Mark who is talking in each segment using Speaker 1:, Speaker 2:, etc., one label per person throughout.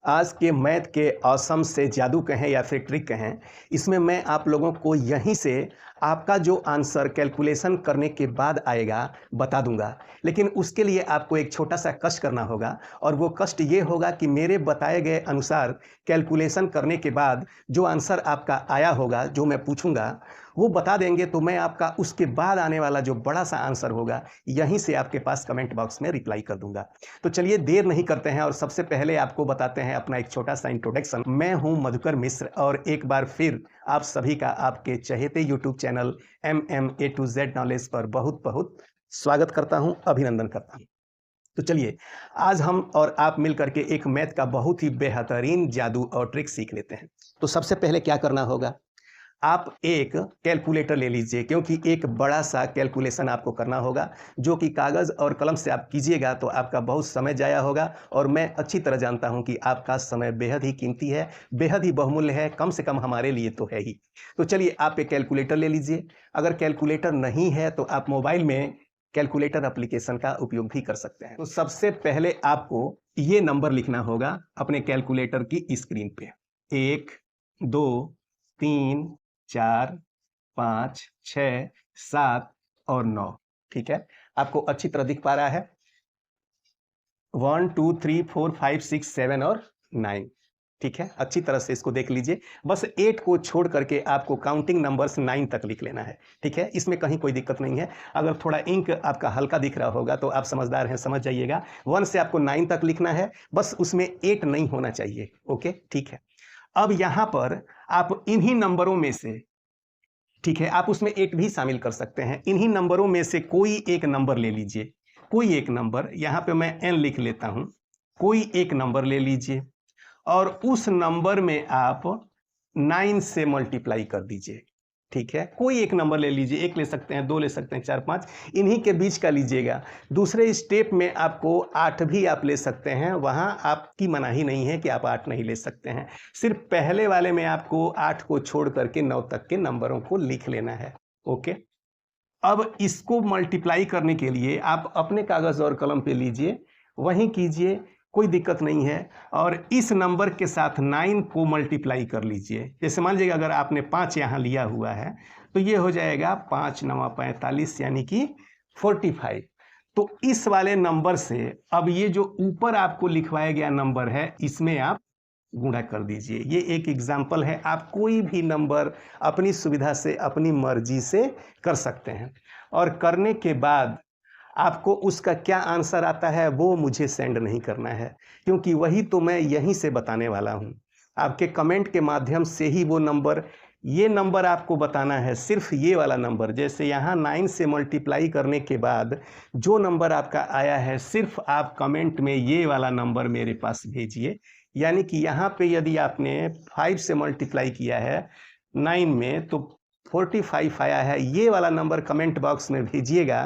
Speaker 1: आज के मैथ के ऑसम से जादू कहें या फिर ट्रिक कहें, इसमें मैं आप लोगों को यहीं से आपका जो आंसर कैलकुलेशन करने के बाद आएगा बता दूंगा। लेकिन उसके लिए आपको एक छोटा सा कष्ट करना होगा और वो कष्ट ये होगा कि मेरे बताए गए अनुसार कैलकुलेशन करने के बाद जो आंसर आपका आया होगा, जो मैं पूछूंगा वो बता देंगे, तो मैं आपका उसके बाद आने वाला जो बड़ा सा आंसर होगा यहीं से आपके पास कमेंट बॉक्स में रिप्लाई कर दूंगा। तो चलिए देर नहीं करते हैं और सबसे पहले आपको बताते हैं अपना एक छोटा सा इंट्रोडक्शन। मैं हूं मधुकर मिश्र और एक बार फिर आप सभी का आपके चहेते YouTube channel MMA to Z knowledge पर बहुत बहुत स्वागत करता हूं, अभिनंदन करता हूं। तो चलिए आज हम और आप मिलकर के एक मैथ का बहुत ही बेहतरीन जादू और ट्रिक सीख लेते हैं। तो सबसे पहले क्या करना होगा, आप एक कैलकुलेटर ले लीजिए, क्योंकि एक बड़ा सा कैलकुलेशन आपको करना होगा जो कि कागज़ और कलम से आप कीजिएगा तो आपका बहुत समय जाया होगा। और मैं अच्छी तरह जानता हूं कि आपका समय बेहद ही कीमती है, बेहद ही बहुमूल्य है, कम से कम हमारे लिए तो है ही। तो चलिए आप एक कैलकुलेटर ले लीजिए। अगर कैलकुलेटर नहीं है तो आप मोबाइल में कैलकुलेटर एप्लीकेशन का उपयोग भी कर सकते हैं। तो सबसे पहले आपको ये नंबर लिखना होगा अपने कैलकुलेटर की स्क्रीन पे, 1 2 3 4 5 6 7 और 9। ठीक है, आपको अच्छी तरह दिख पा रहा है? 1 2 3 4 5 6 7 और 9। ठीक है, अच्छी तरह से इसको देख लीजिए। बस 8 को छोड़ करके आपको काउंटिंग नंबर्स 9 तक लिख लेना है। ठीक है, इसमें कहीं कोई दिक्कत नहीं है। अगर थोड़ा इंक आपका हल्का दिख रहा होगा तो आप समझदार हैं, समझ जाइएगा। 1 से आपको 9 तक लिखना है, बस उसमें 8 नहीं होना चाहिए। ओके, ठीक है। अब यहां पर आप इन्हीं नंबरों में से, ठीक है, आप उसमें 8 भी शामिल कर सकते हैं, इन्हीं नंबरों में से कोई एक नंबर ले लीजिए। कोई एक नंबर, यहां पे मैं n लिख लेता हूं। कोई एक नंबर ले लीजिए और उस नंबर में आप 9 से मल्टीप्लाई कर दीजिए। ठीक है, कोई एक नंबर ले लीजिए, 1 ले सकते हैं, 2 ले सकते हैं, 4 5, इन्हीं के बीच का लीजिएगा। दूसरे स्टेप में आपको 8 भी आप ले सकते हैं, वहां आपकी मनाही नहीं है कि आप 8 नहीं ले सकते हैं। सिर्फ पहले वाले में आपको 8 को छोड़ करके 9 तक के नंबरों को लिख लेना है। ओके, अब इसको मल्टीप्लाई करने के लिए आप अपने कागज और कलम पे लीजिए, वहीं कीजिए, कोई दिक्कत नहीं है। और इस नंबर के साथ 9 को मल्टीप्लाई कर लीजिए। जैसे मान लीजिए अगर आपने 5 यहाँ लिया हुआ है तो ये हो जाएगा 5 9 45 यानी कि 45। तो इस वाले नंबर से अब ये जो ऊपर आपको लिखवाया गया नंबर है इसमें आप गुणा कर दीजिए। ये एक एग्जाम्पल है, आप कोई भी नंबर अपनी सुविधा से अपनी मर्जी से कर सकते हैं। और करने के बाद आपको उसका क्या आंसर आता है वो मुझे सेंड नहीं करना है, क्योंकि वही तो मैं यहीं से बताने वाला हूं। आपके कमेंट के माध्यम से ही वो नंबर, ये नंबर आपको बताना है, सिर्फ ये वाला नंबर। जैसे यहाँ 9 से मल्टीप्लाई करने के बाद जो नंबर आपका आया है, सिर्फ आप कमेंट में ये वाला नंबर मेरे पास भेजिए। यानी कि यहाँ पे यदि आपने 5 से मल्टीप्लाई किया है 9 में तो 45 आया है, ये वाला नंबर कमेंट बॉक्स में भेजिएगा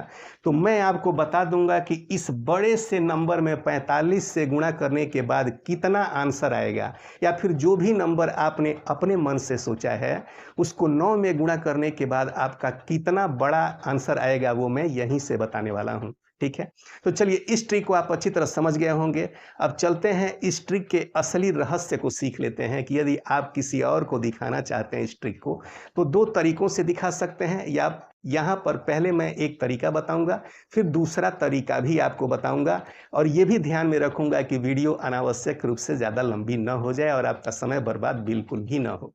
Speaker 1: तो मैं आपको बता दूंगा कि इस बड़े से नंबर में 45 से गुणा करने के बाद कितना आंसर आएगा। या फिर जो भी नंबर आपने अपने मन से सोचा है उसको 9 में गुणा करने के बाद आपका कितना बड़ा आंसर आएगा वो मैं यहीं से बताने वाला हूं। ठीक है, तो चलिए इस ट्रिक को आप अच्छी तरह समझ गए होंगे। अब चलते हैं इस ट्रिक के असली रहस्य को सीख लेते हैं कि यदि आप किसी और को दिखाना चाहते हैं इस ट्रिक को तो 2 तरीकों से दिखा सकते हैं। या यहाँ पर पहले मैं एक तरीका बताऊंगा, फिर दूसरा तरीका भी आपको बताऊंगा, और ये भी ध्यान में रखूंगा कि वीडियो अनावश्यक रूप से ज़्यादा लंबी न हो जाए और आपका समय बर्बाद बिल्कुल भी न हो।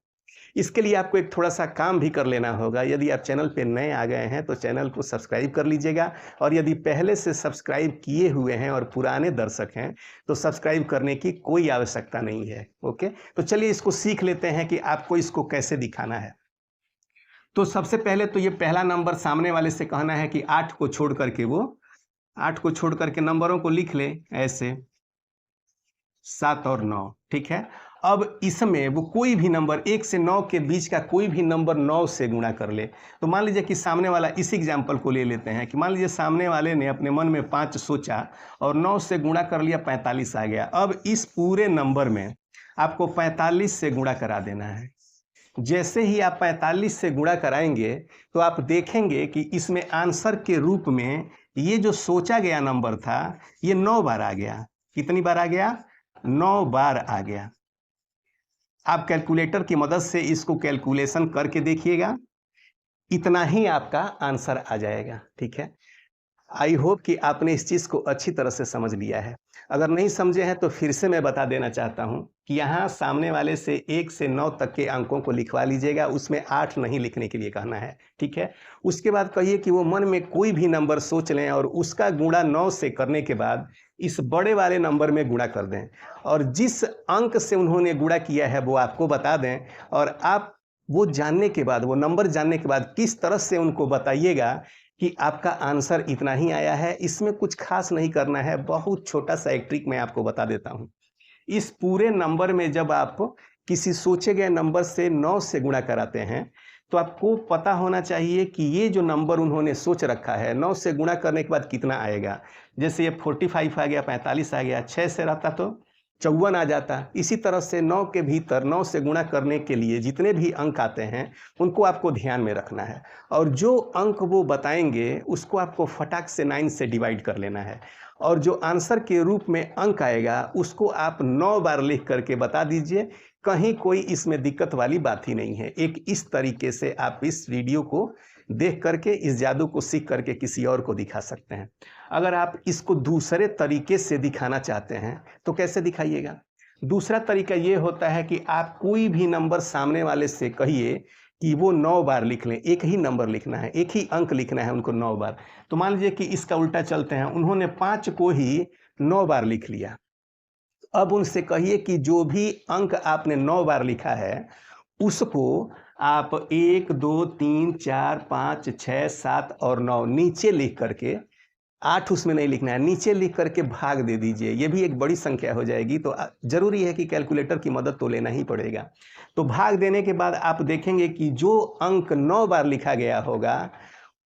Speaker 1: इसके लिए आपको एक थोड़ा सा काम भी कर लेना होगा। यदि आप चैनल पे नए आ गए हैं तो चैनल को सब्सक्राइब कर लीजिएगा, और यदि पहले से सब्सक्राइब किए हुए हैं और पुराने दर्शक हैं तो सब्सक्राइब करने की कोई आवश्यकता नहीं है। ओके, तो चलिए इसको सीख लेते हैं कि आपको इसको कैसे दिखाना है। तो सबसे पहले तो ये पहला नंबर सामने वाले से कहना है कि 8 को छोड़ करके, वो 8 को छोड़ करके नंबरों को लिख ले ऐसे, 7 और 9। ठीक है, अब इसमें वो कोई भी नंबर 1 से 9 के बीच का कोई भी नंबर 9 से गुणा कर ले। तो मान लीजिए कि सामने वाला, इस एग्जाम्पल को ले लेते हैं कि मान लीजिए सामने वाले ने अपने मन में 5 सोचा और 9 से गुणा कर लिया, 45 आ गया। अब इस पूरे नंबर में आपको 45 से गुणा करा देना है। जैसे ही आप 45 से गुणा कराएंगे तो आप देखेंगे कि इसमें आंसर के रूप में ये जो सोचा गया नंबर था ये 9 बार आ गया। कितनी बार आ गया? 9 बार आ गया। आप कैलकुलेटर की मदद से इसको कैलकुलेशन करके देखिएगा, इतना ही आपका आंसर आ जाएगा। ठीक है, आई होप कि आपने इस चीज़ को अच्छी तरह से समझ लिया है। अगर नहीं समझे हैं तो फिर से मैं बता देना चाहता हूँ कि यहाँ सामने वाले से 1 से 9 तक के अंकों को लिखवा लीजिएगा, उसमें 8 नहीं लिखने के लिए कहना है। ठीक है, उसके बाद कहिए कि वो मन में कोई भी नंबर सोच लें और उसका गुणा 9 से करने के बाद इस बड़े वाले नंबर में गुणा कर दें और जिस अंक से उन्होंने गुणा किया है वो आपको बता दें और आप वो जानने के बाद, वो नंबर जानने के बाद किस तरह से उनको बताइएगा कि आपका आंसर इतना ही आया है। इसमें कुछ खास नहीं करना है, बहुत छोटा सा एक ट्रिक मैं आपको बता देता हूँ। इस पूरे नंबर में जब आप किसी सोचे गए नंबर से 9 से गुणा कराते हैं तो आपको पता होना चाहिए कि ये जो नंबर उन्होंने सोच रखा है 9 से गुणा करने के बाद कितना आएगा। जैसे ये 45 आ गया, 45 आ गया, 6 से रहता तो 54 आ जाता। इसी तरह से 9 के भीतर 9 से गुणा करने के लिए जितने भी अंक आते हैं उनको आपको ध्यान में रखना है और जो अंक वो बताएंगे उसको आपको फटाक से 9 से डिवाइड कर लेना है और जो आंसर के रूप में अंक आएगा उसको आप 9 बार लिख करके बता दीजिए। कहीं कोई इसमें दिक्कत वाली बात ही नहीं है। एक इस तरीके से आप इस वीडियो को देख करके, इस जादू को सीख करके किसी और को दिखा सकते हैं। अगर आप इसको दूसरे तरीके से दिखाना चाहते हैं तो कैसे दिखाइएगा? दूसरा तरीका ये होता है कि आप कोई भी नंबर सामने वाले से कहिए कि वो 9 बार लिख लें। एक ही नंबर लिखना है, एक ही अंक लिखना है उनको 9 बार। तो मान लीजिए कि इसका उल्टा चलते हैं, उन्होंने 5 को ही 9 बार लिख लिया। अब उनसे कहिए कि जो भी अंक आपने 9 बार लिखा है उसको आप 1, 2, 3, 4, 5, 6, 7 और 9 नीचे लिख करके, 8 उसमें नहीं लिखना है, नीचे लिख करके भाग दे दीजिए। ये भी एक बड़ी संख्या हो जाएगी तो जरूरी है कि कैलकुलेटर की मदद तो लेना ही पड़ेगा। तो भाग देने के बाद आप देखेंगे कि जो अंक 9 बार लिखा गया होगा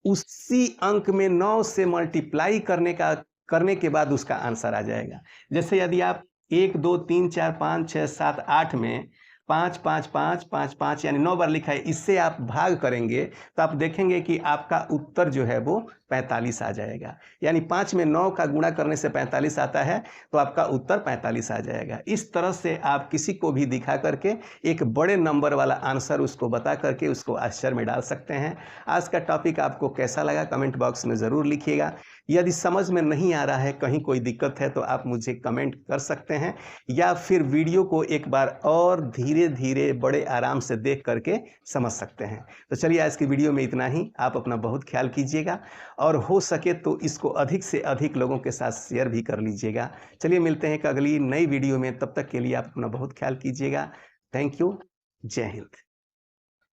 Speaker 1: उसी अंक में 9 से मल्टीप्लाई करने के बाद उसका आंसर आ जाएगा। जैसे यदि आप 1, 2, 3, 4, 5, 6, 7, 8 में 5, 5, 5, 5, 5 यानी 9 बार लिखा है, इससे आप भाग करेंगे तो आप देखेंगे कि आपका उत्तर जो है वो 45 आ जाएगा। यानी 5 में 9 का गुणा करने से 45 आता है तो आपका उत्तर 45 आ जाएगा। इस तरह से आप किसी को भी दिखा करके एक बड़े नंबर वाला आंसर उसको बता करके उसको आश्चर्य में डाल सकते हैं। आज का टॉपिक आपको कैसा लगा कमेंट बॉक्स में ज़रूर लिखिएगा। यदि समझ में नहीं आ रहा है, कहीं कोई दिक्कत है तो आप मुझे कमेंट कर सकते हैं या फिर वीडियो को एक बार और धीरे धीरे बड़े आराम से देख करके समझ सकते हैं। तो चलिए आज की वीडियो में इतना ही। आप अपना बहुत ख्याल कीजिएगा और हो सके तो इसको अधिक से अधिक लोगों के साथ शेयर भी कर लीजिएगा। चलिए मिलते हैं एक अगली नई वीडियो में, तब तक के लिए आप अपना बहुत ख्याल कीजिएगा। Thank you. जय हिंद।